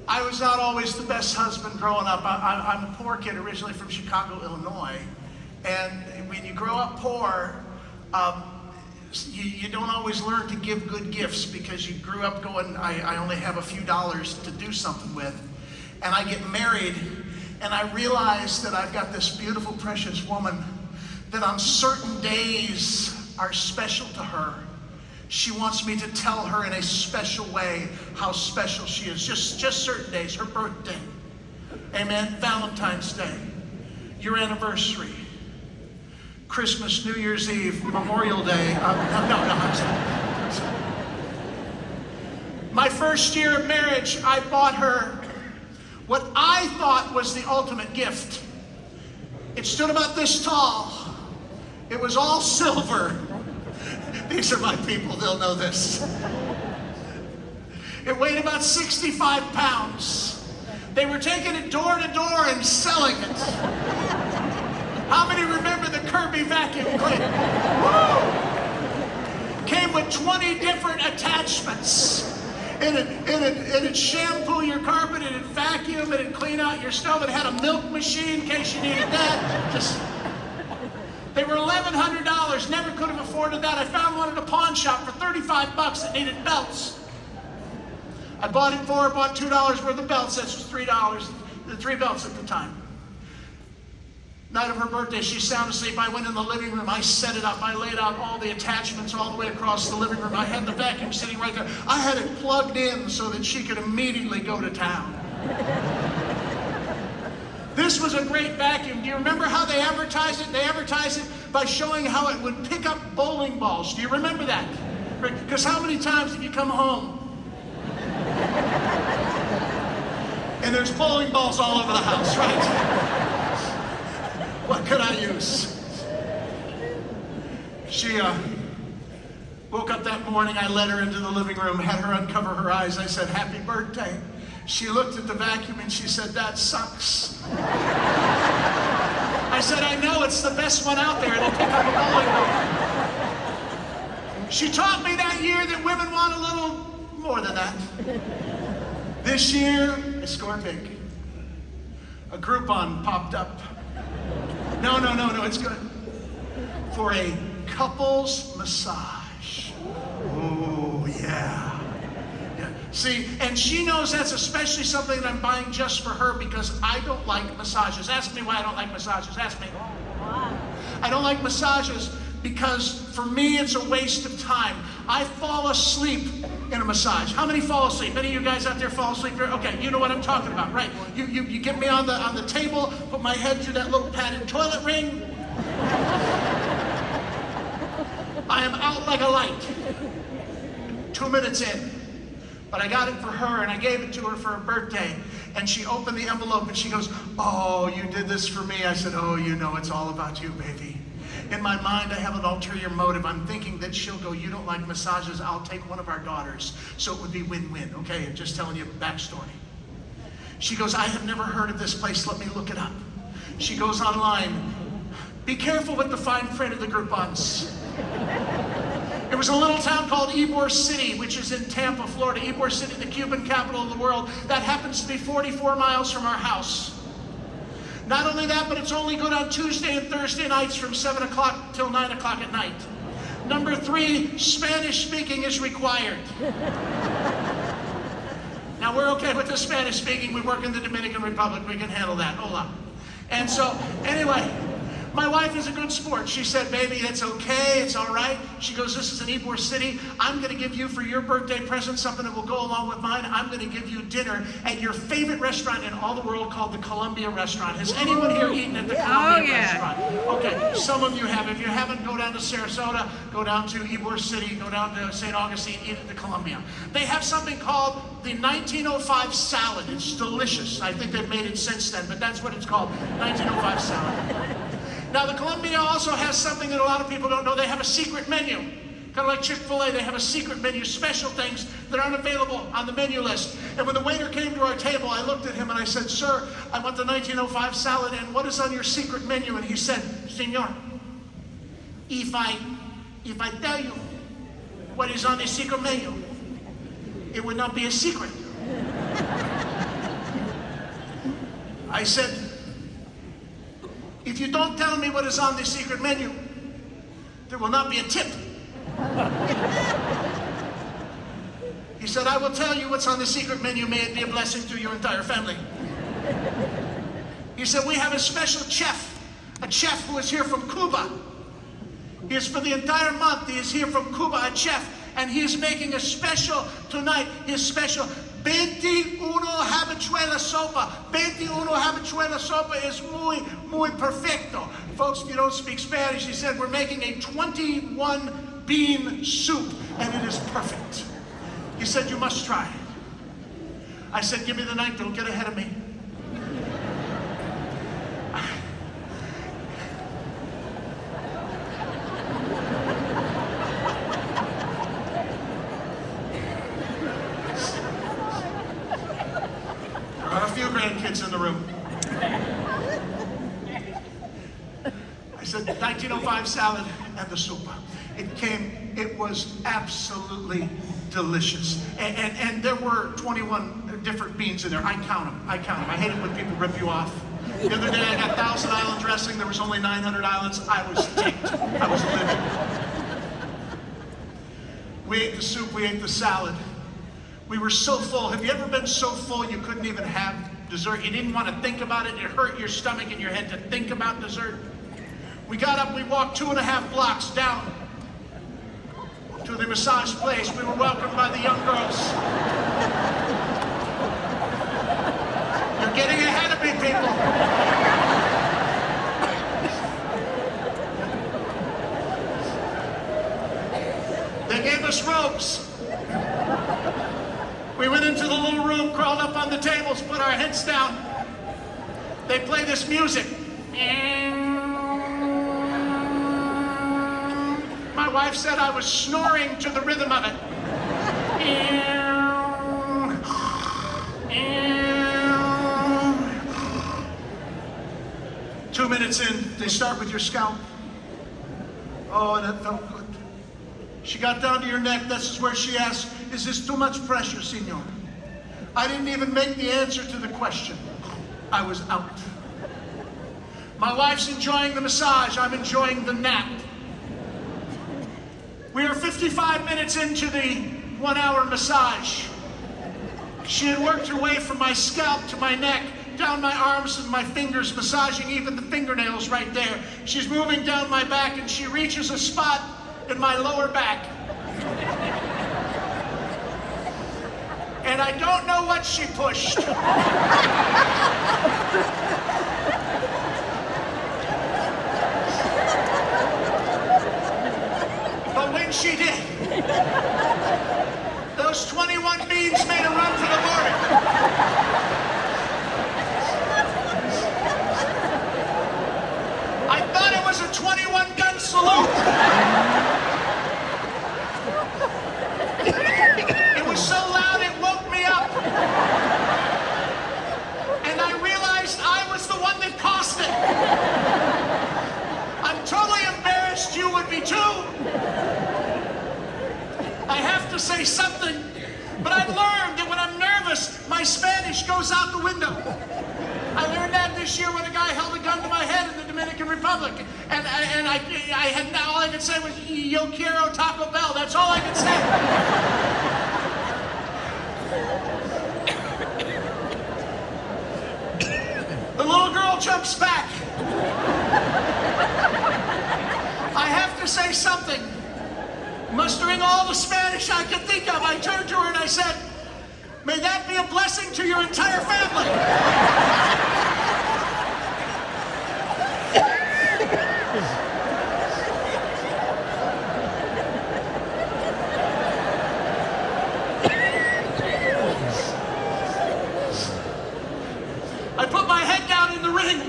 I was not always the best husband growing up. I'm a poor kid originally from Chicago, Illinois. And when you grow up poor, you don't always learn to give good gifts because you grew up going, I only have a few dollars to do something with. And I get married, and I realize that I've got this beautiful, precious woman that on certain days are special to her. She wants me to tell her in a special way how special she is. Just certain days, her birthday, amen, Valentine's Day, your anniversary, Christmas, New Year's Eve, Memorial Day. I'm sorry. My first year of marriage, I bought her what I thought was the ultimate gift. It stood about this tall. It was all silver. These are my people, they'll know this. It weighed about 65 pounds. They were taking it door to door and selling it. How many remember the Kirby vacuum cleaner? Woo! Came with 20 different attachments. It'd shampoo your carpet, it'd vacuum, it'd clean out your stove, it had a milk machine in case you needed that. They were $1,100, never could have afforded that. I found one at a pawn shop for 35 bucks that needed belts. I bought $2 worth of belts, that was $3, the 3 belts at the time. Night of her birthday, she's sound asleep. I went in the living room, I set it up, I laid out all the attachments all the way across the living room. I had the vacuum sitting right there. I had it plugged in so that she could immediately go to town. This was a great vacuum. Do you remember how they advertised it? They advertised it by showing how it would pick up bowling balls. Do you remember that? Because how many times have you come home and there's bowling balls all over the house, right? What could I use? She woke up that morning, I led her into the living room, had her uncover her eyes. I said, "Happy birthday." She looked at the vacuum and she said, "That sucks." I said, "I know, it's the best one out there. It'll pick up a bowling ball." She taught me that year that women want a little more than that. This year, I scored big. A Groupon popped up. No, it's good. For a couples massage. Oh, yeah. See, and she knows that's especially something that I'm buying just for her because I don't like massages. Ask me why I don't like massages. Ask me. I don't like massages because for me it's a waste of time. I fall asleep in a massage. How many fall asleep? Any of you guys out there fall asleep here? Okay, you know what I'm talking about, right? You get me on the table, put my head through that little padded toilet ring. I am out like a light. 2 minutes in. But I got it for her and I gave it to her for her birthday. And she opened the envelope and she goes, "Oh, you did this for me." I said, "Oh, you know, it's all about you, baby." In my mind, I have an ulterior motive. I'm thinking that she'll go, "You don't like massages, I'll take one of our daughters." So it would be win-win, okay? I'm just telling you the backstory. She goes, "I have never heard of this place, let me look it up." She goes online. Be careful with the fine print of the Groupons. It was a little town called Ybor City, which is in Tampa, Florida. Ybor City, the Cuban capital of the world. That happens to be 44 miles from our house. Not only that, but it's only good on Tuesday and Thursday nights from 7 o'clock till 9 o'clock at night. Number 3, Spanish speaking is required. Now we're okay with the Spanish speaking. We work in the Dominican Republic. We can handle that. Hola. And so, anyway, my wife is a good sport. She said, "Baby, it's okay, it's all right." She goes, "This is an Ybor City. I'm going to give you for your birthday present something that will go along with mine. I'm going to give you dinner at your favorite restaurant in all the world called the Columbia Restaurant." Has anyone here eaten at the Columbia Restaurant? Okay, some of you have. If you haven't, go down to Sarasota, go down to Ybor City, go down to St. Augustine, eat at the Columbia. They have something called the 1905 salad. It's delicious. I think they've made it since then, but that's what it's called, 1905 salad. Now, the Columbia also has something that a lot of people don't know. They have a secret menu. Kind of like Chick-fil-A, they have a secret menu, special things that aren't available on the menu list. And when the waiter came to our table, I looked at him and I said, "Sir, I want the 1905 salad, and what is on your secret menu?" And he said, "Senor, if I tell you what is on the secret menu, it would not be a secret." I said, if you don't tell me what is on the secret menu, there will not be a tip. He said, I will tell you what's on the secret menu. May it be a blessing to your entire family. He said, we have a special chef, a chef who is here from Cuba. He is for the entire month. He is here from Cuba, a chef, and he is making a special tonight. His special 21 habichuela sopa. 21 habichuela sopa is muy perfecto. Folks, if you don't speak Spanish, he said, we're making a 21 bean soup, and it is perfect. He said, you must try it. I said, give me the knife, don't get ahead of me. There are a few grandkids in the room. I said, 1905 salad and the soup. It was absolutely delicious. And there were 21 different beans in there. I count them. I hate it when people rip you off. The other day I got 1,000 island dressing. There was only 900 islands. I was ticked. I was livid. We ate the soup. We ate the salad. We were so full. Have you ever been so full you couldn't even have dessert? You didn't want to think about it. It hurt your stomach and your head to think about dessert. We got up. We walked 2.5 blocks down to the massage place. We were welcomed by the young girls. You're getting ahead of me, people. They gave us robes. We went into the little room, crawled up on the tables, put our heads down. They play this music. My wife said I was snoring to the rhythm of it. 2 minutes in, they start with your scalp. Oh, that felt good. She got down to your neck. This is where she asked, is this too much pressure, senor? I didn't even make the answer to the question. I was out. My wife's enjoying the massage. I'm enjoying the nap. We are 55 minutes into the 1-hour massage. She had worked her way from my scalp to my neck, down my arms and my fingers, massaging even the fingernails right there. She's moving down my back and she reaches a spot in my lower back. And I don't know what she pushed. But when she did, those 21 beans made a run for the morning. I thought it was a 21-gun salute. It was so loud it woke me up. And I realized I was the one that caused it. I'm totally embarrassed. You would be too. I have to say something, but I've learned that when I'm nervous, my Spanish goes out the window. I learned that this year when a guy held a gun to my head in the Dominican Republic, and I had all I could say was "Yo quiero Taco Bell." That's all I could say. The little girl jumps back. I have to say something. Mustering all the Spanish I could think of, I turned to her and I said, "May that be a blessing to your entire family." I put my head down in the ring.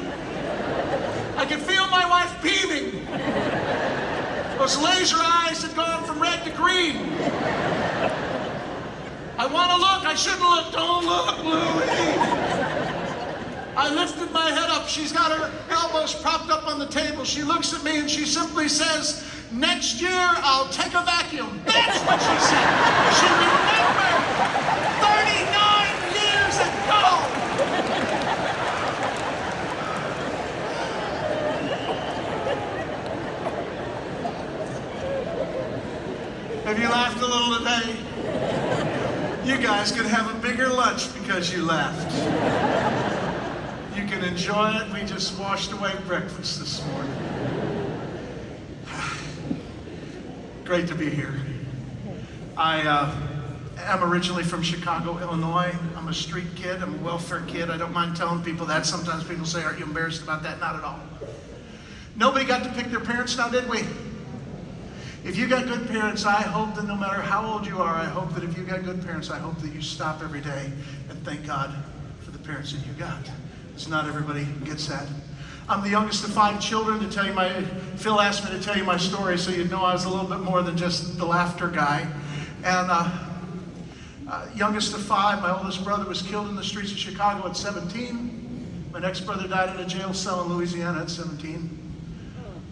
I could feel my wife beaming. Those laser eyes had gone from red to green. I want to look. I shouldn't look. Don't look, Louie. I lifted my head up. She's got her elbows propped up on the table. She looks at me and she simply says, "Next year, I'll take a vacuum." That's what she said. She remembered 39 years ago. laughed a little today? You guys can have a bigger lunch because you laughed. You can enjoy it. We just washed away breakfast this morning. Great to be here. I am originally from Chicago, Illinois. I'm a street kid. I'm a welfare kid. I don't mind telling people that. Sometimes people say, aren't you embarrassed about that? Not at all. Nobody got to pick their parents now, did we? If you got good parents, I hope that no matter how old you are, I hope that if you got good parents, I hope that you stop every day and thank God for the parents that you got. Because not everybody gets that. I'm the youngest of 5 children. To tell you Phil asked me to tell you my story so you'd know I was a little bit more than just the laughter guy. And youngest of 5, my oldest brother was killed in the streets of Chicago at 17. My next brother died in a jail cell in Louisiana at 17.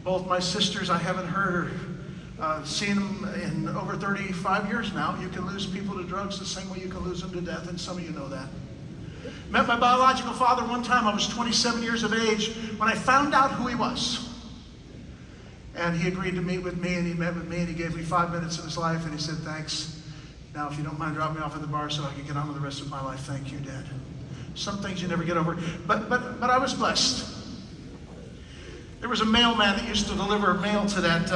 Both my sisters, I haven't heard or seen them in over 35 years now. You can lose people to drugs the same way you can lose them to death, and some of you know that. Met my biological father one time. I was 27 years of age when I found out who he was. And he agreed to meet with me, and he met with me, and he gave me 5 minutes of his life, and he said, thanks. Now, if you don't mind, drop me off at the bar so I can get on with the rest of my life. Thank you, Dad. Some things you never get over. But I was blessed. There was a mailman that used to deliver mail to that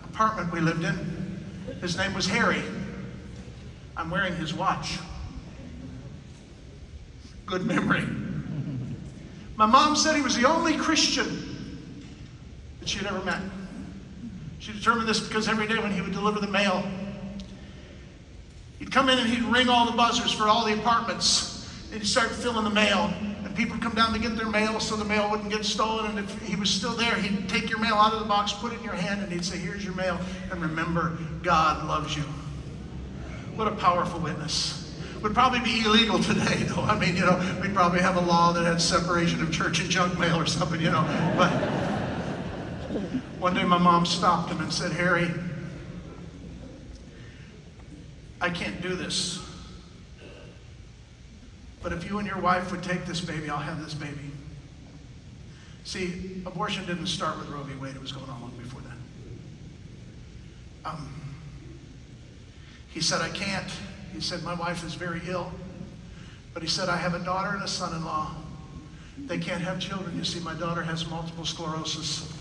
apartment we lived in. His name was Harry. I'm wearing his watch. Good memory. My mom said he was the only Christian that she had ever met. She determined this because every day when he would deliver the mail, he'd come in and he'd ring all the buzzers for all the apartments, and he'd start filling the mail. And people would come down to get their mail so the mail wouldn't get stolen. And if he was still there, he'd take your mail out of the box, put it in your hand, and he'd say, here's your mail, and remember, God loves you. What a powerful witness. Would probably be illegal today, though. I mean, we'd probably have a law that had separation of church and junk mail or something, But one day my mom stopped him and said, Harry, I can't do this. But if you and your wife would take this baby, I'll have this baby. See, abortion didn't start with Roe v. Wade. It was going on long before that. He said, I can't. He said, my wife is very ill. But he said, I have a daughter and a son-in-law. They can't have children. You see, my daughter has multiple sclerosis,